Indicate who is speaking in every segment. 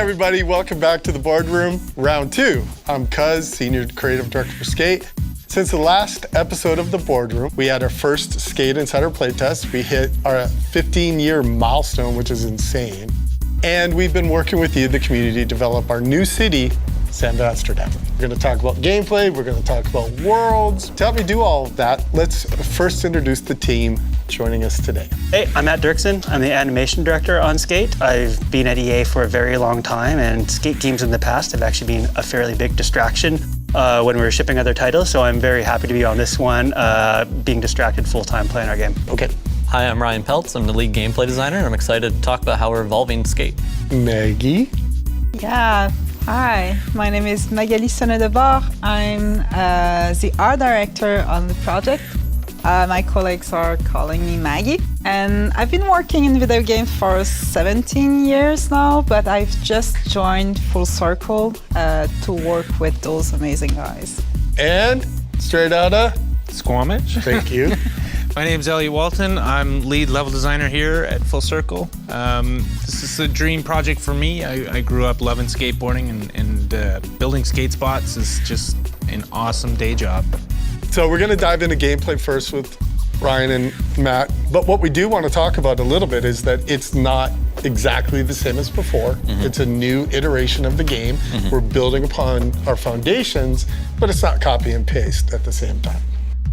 Speaker 1: everybody, welcome back to the boardroom, round 2. I'm Cuz, Senior Creative Director for Skate. Since the last episode of the boardroom, we had our first Skate Insider playtest. We hit our 15-year milestone, which is insane. And we've been working with you, the community, to develop our new city, San Vansterdam. We're gonna talk about gameplay, we're gonna talk about worlds. To help me do all of that, let's first introduce the team joining us today.
Speaker 2: Hey, I'm Matt Dirksen. I'm the animation director on Skate. I've been at EA for a very long time, and Skate games in the past have actually been a fairly big distraction when we were shipping other titles, so I'm very happy to be on this one, being distracted full-time playing our game.
Speaker 1: Okay.
Speaker 3: Hi, I'm Ryan Peltz. I'm the lead gameplay designer, and I'm excited to talk about how we're evolving Skate.
Speaker 1: Maggie.
Speaker 4: Yeah, hi. My name is Magali Sonnedebar. I'm the art director on the project. My colleagues are calling me Maggie. And I've been working in video games for 17 years now, but I've just joined Full Circle to work with those amazing guys.
Speaker 1: And straight out of
Speaker 5: Squamish.
Speaker 1: Thank you.
Speaker 5: My name's Elliot Walton. I'm lead level designer here at Full Circle. This is a dream project for me. I grew up loving skateboarding, and building skate spots is just an awesome day job.
Speaker 1: So we're gonna dive into gameplay first with Ryan and Matt. But what we do want to talk about a little bit is that it's not exactly the same as before. It's a new iteration of the game. We're building upon our foundations, but it's not copy and paste at the same time.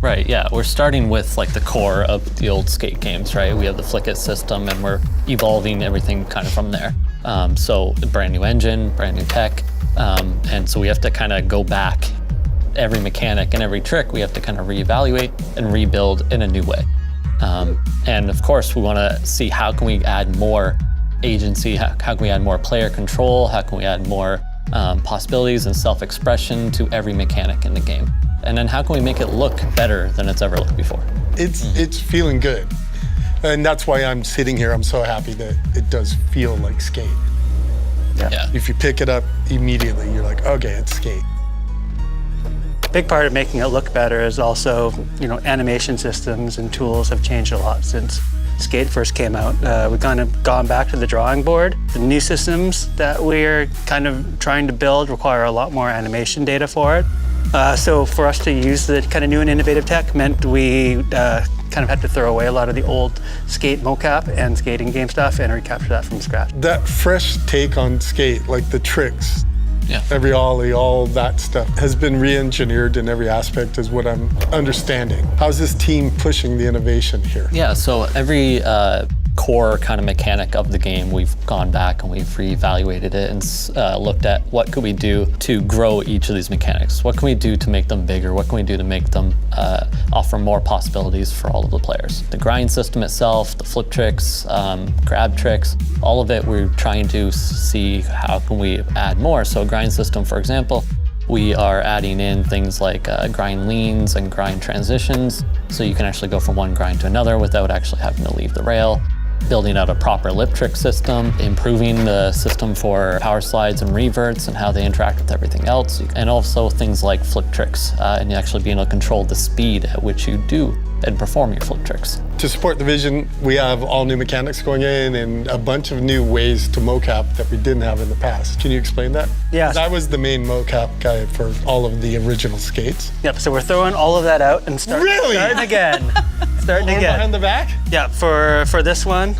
Speaker 3: Right, yeah, we're starting with like the core of the old Skate games, right? We have the Flick It system, and we're evolving everything kind of from there. So a brand new engine, brand new tech, and so we have to kind of go back every mechanic and every trick. We have to kind of reevaluate and rebuild in a new way. And of course, we want to see how can we add more agency, how can we add more player control, how can we add more possibilities and self-expression to every mechanic in the game. And then how can we make it look better than it's ever looked before?
Speaker 1: It's feeling good. And that's why I'm sitting here. I'm so happy that it does feel like Skate.
Speaker 3: Yeah.
Speaker 1: If you pick it up immediately, you're like, okay, it's Skate.
Speaker 2: Big part of making it look better is also, animation systems and tools have changed a lot since Skate first came out. We've kind of gone back to the drawing board. The new systems that we're kind of trying to build require a lot more animation data for it. So for us to use the kind of new and innovative tech meant we kind of had to throw away a lot of the old Skate mocap and skating game stuff and recapture that from scratch.
Speaker 1: That fresh take on Skate, like the tricks, every ollie, all that stuff has been re-engineered in every aspect is what I'm understanding. How's this team pushing the innovation here?
Speaker 3: Yeah, so every core kind of mechanic of the game, we've gone back and we've reevaluated it and looked at what could we do to grow each of these mechanics. What can we do to make them bigger? What can we do to make them offer more possibilities for all of the players? The grind system itself, the flip tricks, grab tricks, all of it we're trying to see how can we add more. So grind system, for example, we are adding in things like grind leans and grind transitions, so you can actually go from one grind to another without actually having to leave the rail. Building out a proper lip trick system, improving the system for power slides and reverts and how they interact with everything else, and also things like flip tricks, and actually being able to control the speed at which you do and perform your flip tricks.
Speaker 1: To support the vision, we have all new mechanics going in and a bunch of new ways to mocap that we didn't have in the past. Can you explain that?
Speaker 2: Yes.
Speaker 1: I was the main mocap guy for all of the original skates.
Speaker 2: Yep, so we're throwing all of that out and starting again. Starting again.
Speaker 1: Behind the back?
Speaker 2: Yeah, for this one,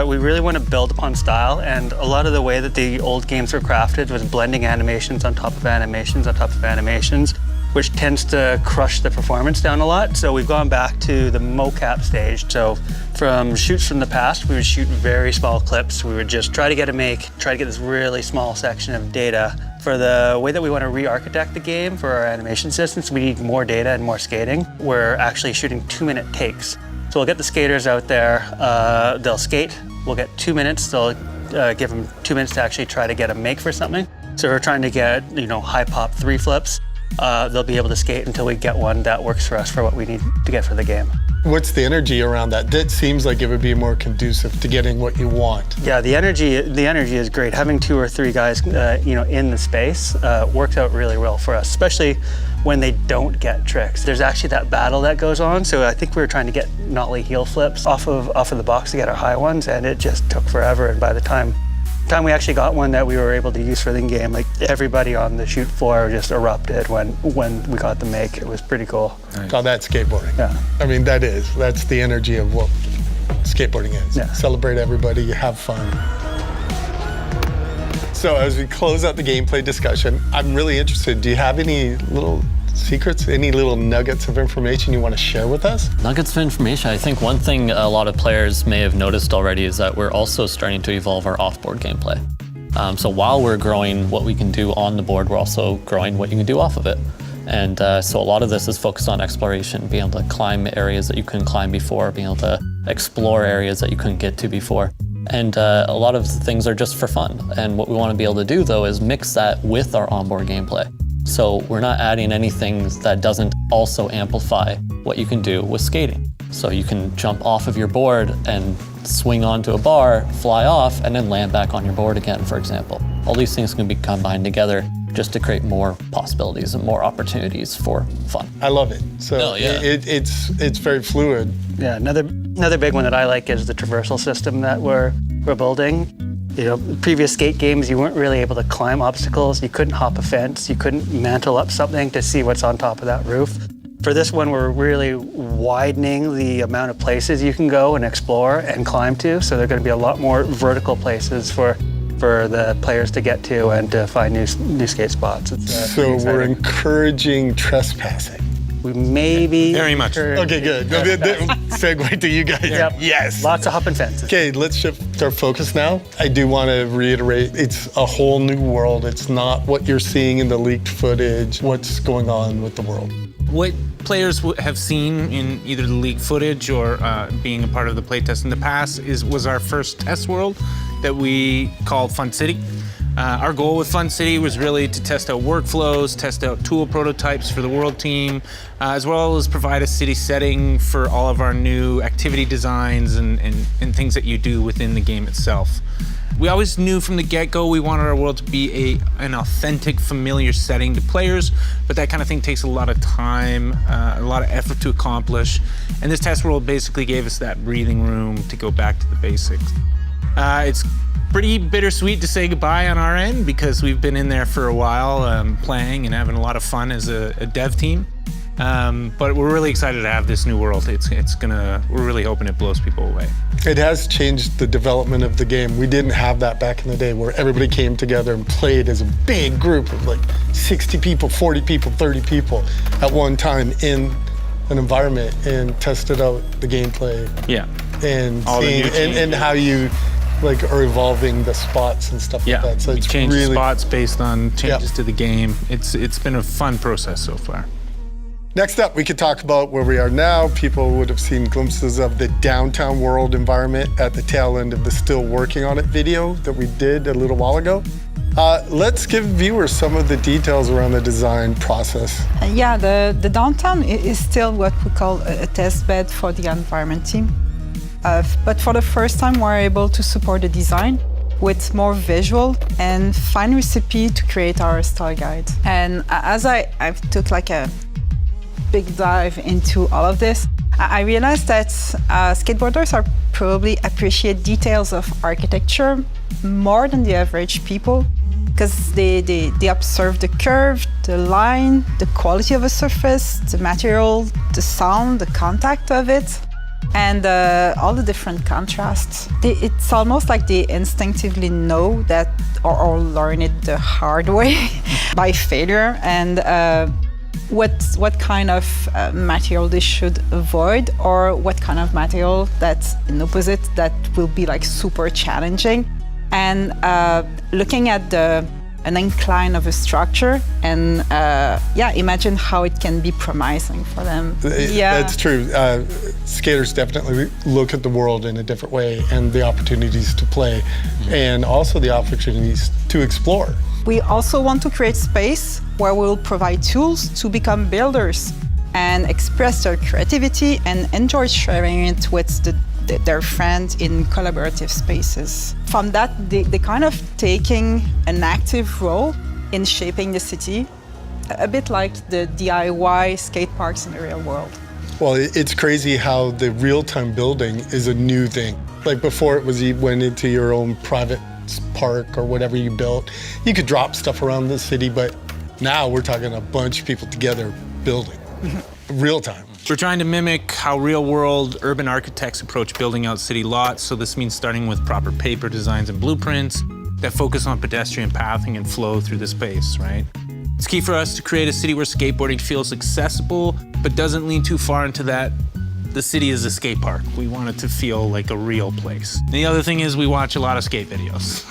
Speaker 2: we really want to build upon style, and a lot of the way that the old games were crafted was blending animations on top of animations on top of animations, which tends to crush the performance down a lot. So we've gone back to the mocap stage. So from shoots from the past, we would shoot very small clips. We would just try to get this really small section of data. For the way that we want to re-architect the game for our animation systems, we need more data and more skating. We're actually shooting 2-minute takes. So we'll get the skaters out there, they'll skate, we'll get 2 minutes, they'll give them 2 minutes to actually try to get a make for something. So we're trying to get, high pop 3 flips. They'll be able to skate until we get one that works for us for what we need to get for the game.
Speaker 1: What's the energy around that? That seems like it would be more conducive to getting what you want.
Speaker 2: Yeah, the energy is great. Having 2 or 3 guys, in the space works out really well for us, especially when they don't get tricks. There's actually that battle that goes on. So I think we were trying to get nollie heel flips off of the box to get our high ones, and it just took forever. And by the time time we actually got one that we were able to use for the game, like everybody on the shoot floor just erupted when we got the make. It was pretty cool.
Speaker 1: Call that skateboarding.
Speaker 2: Yeah.
Speaker 1: I mean, that's the energy of what skateboarding is.
Speaker 2: Yeah.
Speaker 1: Celebrate everybody, have fun. So as we close out the gameplay discussion, I'm really interested. Do you have any little secrets, any little nuggets of information you want to share with us?
Speaker 3: Nuggets of information. I think one thing a lot of players may have noticed already is that we're also starting to evolve our off-board gameplay. So while we're growing what we can do on the board, we're also growing what you can do off of it. And so a lot of this is focused on exploration, being able to climb areas that you couldn't climb before, being able to explore areas that you couldn't get to before. And a lot of things are just for fun. And what we want to be able to do, though, is mix that with our onboard gameplay. So we're not adding anything that doesn't also amplify what you can do with skating. So you can jump off of your board and swing onto a bar, fly off, and then land back on your board again, for example. All these things can be combined together just to create more possibilities and more opportunities for fun.
Speaker 1: I love it. So it's very fluid.
Speaker 2: Yeah, another big one that I like is the traversal system that we're building. You know, previous skate games, you weren't really able to climb obstacles. You couldn't hop a fence. You couldn't mantle up something to see what's on top of that roof. For this one, we're really widening the amount of places you can go and explore and climb to. So there are going to be a lot more vertical places for the players to get to and to find new skate spots.
Speaker 1: So we're encouraging trespassing.
Speaker 2: We maybe
Speaker 5: Very much.
Speaker 1: Okay, good. Segue to you guys.
Speaker 2: Yep.
Speaker 1: Yes.
Speaker 2: Lots of hopping fences.
Speaker 1: Okay, let's shift our focus now. I do want to reiterate, it's a whole new world. It's not what you're seeing in the leaked footage, what's going on with the world.
Speaker 5: What players have seen in either the leaked footage or being a part of the playtest in the past was our first test world that we called Fun City. Our goal with Fun City was really to test out workflows, test out tool prototypes for the world team, as well as provide a city setting for all of our new activity designs and things that you do within the game itself. We always knew from the get-go we wanted our world to be an authentic, familiar setting to players, but that kind of thing takes a lot of time, a lot of effort to accomplish, and this test world basically gave us that breathing room to go back to the basics. It's pretty bittersweet to say goodbye on our end because we've been in there for a while playing and having a lot of fun as a dev team. But we're really excited to have this new world. We're really hoping it blows people away.
Speaker 1: It has changed the development of the game. We didn't have that back in the day where everybody came together and played as a big group of like 60 people, 40 people, 30 people at one time in an environment and tested out the gameplay.
Speaker 5: Yeah.
Speaker 1: And seeing and how you like are evolving the spots and stuff like that. So it's
Speaker 5: change
Speaker 1: really
Speaker 5: spots based on changes to the game. It's been a fun process so far.
Speaker 1: Next up, we could talk about where we are now. People would have seen glimpses of the downtown world environment at the tail end of the Still Working on It video that we did a little while ago. Let's give viewers some of the details around the design process.
Speaker 4: Yeah, the downtown is still what we call a test bed for the environment team. But for the first time, we're able to support the design with more visual and fine recipe to create our style guide. And as I took like a big dive into all of this, I realized that skateboarders are probably appreciate details of architecture more than the average people because they observe the curve, the line, the quality of a surface, the material, the sound, the contact of it, and all the different contrasts. It's almost like they instinctively know that or learn it the hard way by failure and what kind of material they should avoid or what kind of material that's in opposite that will be like super challenging. And looking at an incline of a structure and imagine how it can be promising for them.
Speaker 1: That's true. Skaters definitely look at the world in a different way and the opportunities to play and also the opportunities to explore.
Speaker 4: We also want to create space where we'll provide tools to become builders and express their creativity and enjoy sharing it with their friends in collaborative spaces. From that, they kind of taking an active role in shaping the city, a bit like the DIY skate parks in the real world.
Speaker 1: Well, it's crazy how the real-time building is a new thing. Like before it was you went into your own private park or whatever you built. You could drop stuff around the city, but now we're talking a bunch of people together building, real time.
Speaker 5: We're trying to mimic how real-world urban architects approach building out city lots, so this means starting with proper paper designs and blueprints that focus on pedestrian pathing and flow through the space, right? It's key for us to create a city where skateboarding feels accessible, but doesn't lean too far into that the city is a skate park. We want it to feel like a real place. And the other thing is we watch a lot of skate videos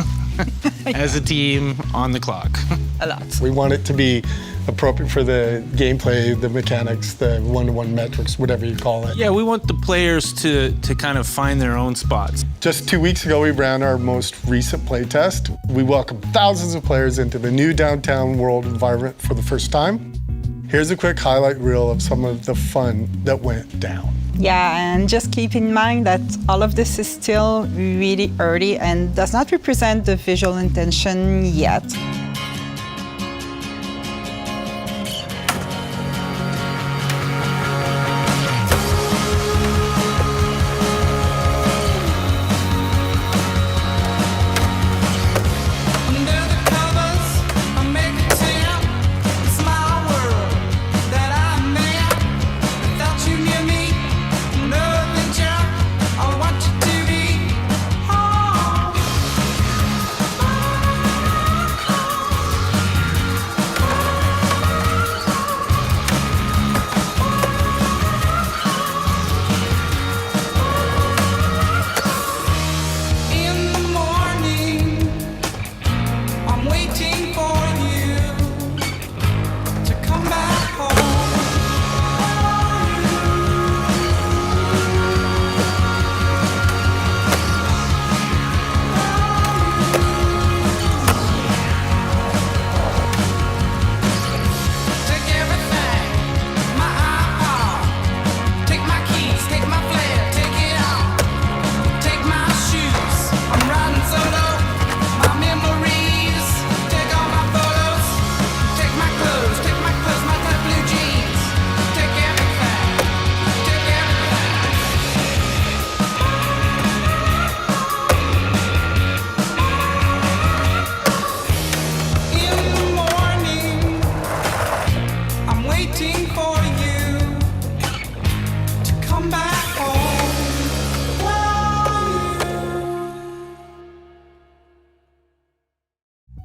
Speaker 5: as a team on the clock.
Speaker 4: A lot.
Speaker 1: We want it to be appropriate for the gameplay, the mechanics, the one-to-one metrics, whatever you call it.
Speaker 5: Yeah, we want the players to kind of find their own spots.
Speaker 1: Just 2 weeks ago, we ran our most recent play test. We welcomed thousands of players into the new downtown world environment for the first time. Here's a quick highlight reel of some of the fun that went down.
Speaker 4: Yeah, and just keep in mind that all of this is still really early and does not represent the visual intention yet.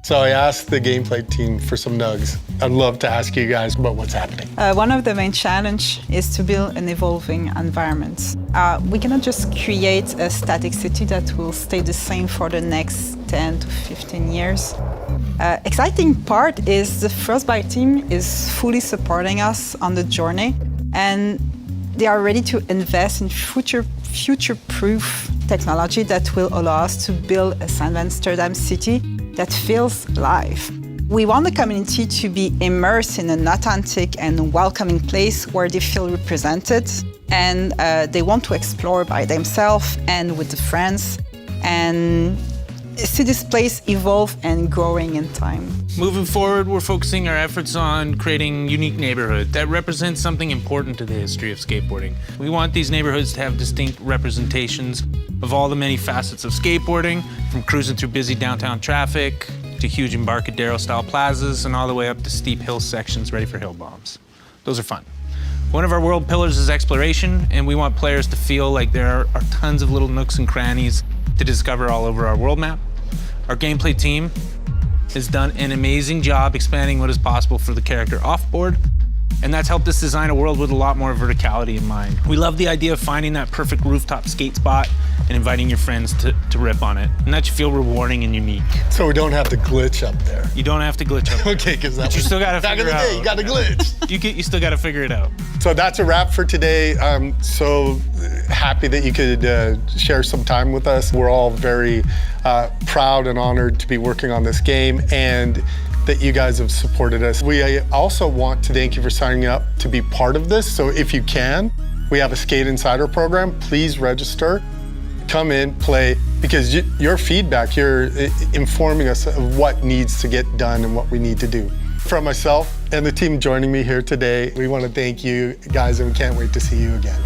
Speaker 1: So I asked the gameplay team for some nugs. I'd love to ask you guys about what's happening.
Speaker 4: One of the main challenges is to build an evolving environment. We cannot just create a static city that will stay the same for the next 10 to 15 years. Exciting part is the Frostbite team is fully supporting us on the journey, and they are ready to invest in future-proof technology that will allow us to build a San Vansterdam city that feels alive. We want the community to be immersed in an authentic and welcoming place where they feel represented, and they want to explore by themselves and with the friends, and see this place evolve and growing in time.
Speaker 5: Moving forward, we're focusing our efforts on creating unique neighborhoods that represent something important to the history of skateboarding. We want these neighborhoods to have distinct representations of all the many facets of skateboarding, from cruising through busy downtown traffic to huge Embarcadero-style plazas and all the way up to steep hill sections ready for hill bombs. Those are fun. One of our world pillars is exploration, and we want players to feel like there are tons of little nooks and crannies to discover all over our world map. Our gameplay team has done an amazing job expanding what is possible for the character off-board, and that's helped us design a world with a lot more verticality in mind. We love the idea of finding that perfect rooftop skate spot and inviting your friends to rip on it, and that should feel rewarding and unique.
Speaker 1: So we don't have to glitch up there.
Speaker 5: You don't have to glitch up.
Speaker 1: Okay, because
Speaker 5: But you still gotta
Speaker 1: back in
Speaker 5: figure
Speaker 1: the
Speaker 5: it
Speaker 1: day,
Speaker 5: out.
Speaker 1: you got to glitch.
Speaker 5: You still gotta figure it out.
Speaker 1: So that's a wrap for today. I'm so happy that you could share some time with us. We're all very proud and honored to be working on this game, and that you guys have supported us. We also want to thank you for signing up to be part of this. So if you can, we have a Skate Insider program. Please register, come in, play, because your feedback, you're informing us of what needs to get done and what we need to do. From myself and the team joining me here today, we want to thank you guys, and we can't wait to see you again.